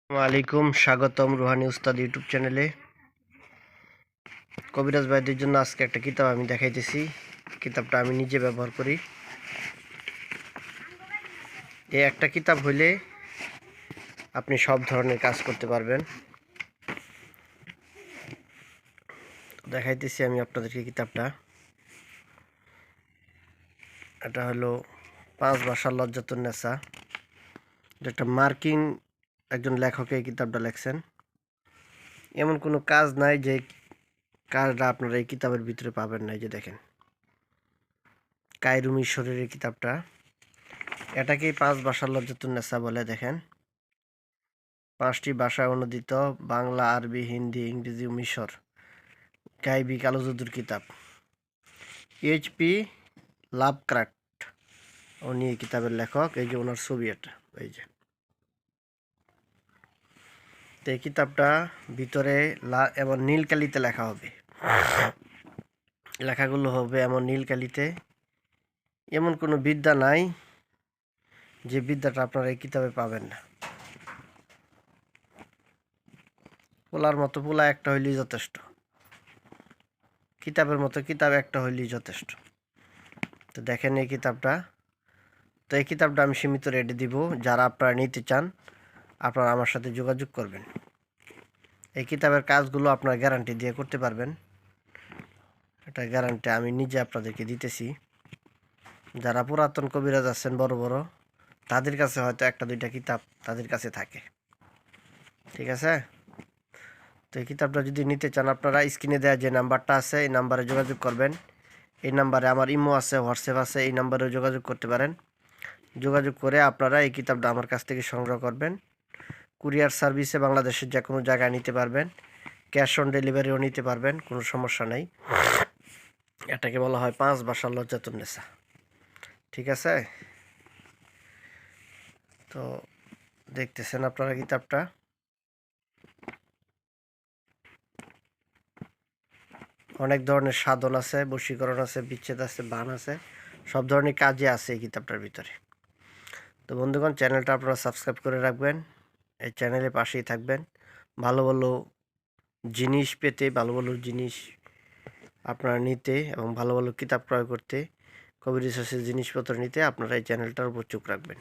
আসসালামাইকুম, স্বাগতম রুহানি উস্তাদ ইউটিউব চ্যানেলে। কবিরাজ ভাইদের জন্য আজকে একটা কিতাব আমি দেখাইতেছি। কিতাবটা আমি নিজে ব্যবহার করি। এই একটা কিতাব হইলে আপনি সব ধরনের কাজ করতে পারবেন। দেখাইতেছি আমি আপনাদেরকে কিতাবটা। এটা হলো 5 ভাষার লজ্জাতুন নেসা। এটা একটা মার্কিন একজন লেখক এই কিতাবটা লেখছেন। এমন কোনো কাজ নাই যে কাজটা আপনারা এই কিতাবের ভিতরে পাবেন না। যে দেখেন, কায়রুম ঈশ্বরের এই কিতাবটা, এটাকেই 5 ভাষার লজ্জাতুন নেসা বলে। দেখেন, 5টি ভাষায় অনুদিত, বাংলা, আরবি, হিন্দি, ইংরেজি ও মিশর। গাইবি কালোজাদুর কিতাব। এইচপি লাভক্রাফট উনি এই কিতাবের লেখক। এই যে ওনার ছবি, এটা এই যে। তো এই কিতাবটা ভিতরে এমন নীল কালিতে লেখা হবে। লেখাগুলো হবে এমন নীল কালিতে। এমন কোনো বিদ্যা নাই যে বিদ্যাটা আপনারা এই কিতাবে পাবেন না। পোলার মতো পোলা একটা হইলেই যথেষ্ট, কিতাবের মতো কিতাব একটা হইলেই যথেষ্ট। তো দেখেন এই কিতাবটা। তো এই কিতাবটা আমি সীমিত রেটে দিব। যারা আপনারা নিতে চান, আপনারা আমার সাথে যোগাযোগ করবেন। এই কিতাবের কাজগুলো আপনারা গ্যারান্টি দিয়ে করতে পারবেন। এটা গ্যারান্টি আমি নিজে আপনাদেরকে দিতেছি। যারা পুরাতন কবিরাজ আছেন বড় বড়, তাদের কাছে হয়তো একটা দুইটা কিতাব তাদের কাছে থাকে। ঠিক আছে? তো এই কিতাবটা যদি নিতে চান, আপনারা স্ক্রিনে দেওয়া যে নাম্বারটা আছে এই নাম্বারে যোগাযোগ করবেন। এই নাম্বারে আমার ইমো আছে, হোয়াটসঅ্যাপ আছে, এই নাম্বারেও যোগাযোগ করতে পারেন। যোগাযোগ করে আপনারা এই কিতাবটা আমার কাছ থেকে সংগ্রহ করবেন। কুরিয়ার সার্ভিসে বাংলাদেশের যে কোনো জায়গায় নিতে পারবেন, ক্যাশ অন ডেলিভারিও নিতে পারবেন, কোনো সমস্যা নাই। এটাকে বলা হয় 5 ভাষার লজ্জাতুন নেসা। ঠিক আছে? তো দেখতেছেন আপনারা কিতাবটা। অনেক ধরনের সাধন আছে, বশীকরণ আছে, বিচ্ছেদ আছে, বান আছে, সব ধরনের কাজে আছে এই কিতাবটার ভিতরে। তো বন্ধুগণ, চ্যানেলটা আপনারা সাবস্ক্রাইব করে রাখবেন, এই চ্যানেলের পাশেই থাকবেন। ভালো ভালো জিনিস পেতে, ভালো ভালো জিনিস আপনারা নিতে এবং ভালো ভালো কিতাব ক্রয় করতে, কবির রিসার্চের জিনিসপত্র নিতে আপনারা এই চ্যানেলটার উপর চোখ রাখবেন।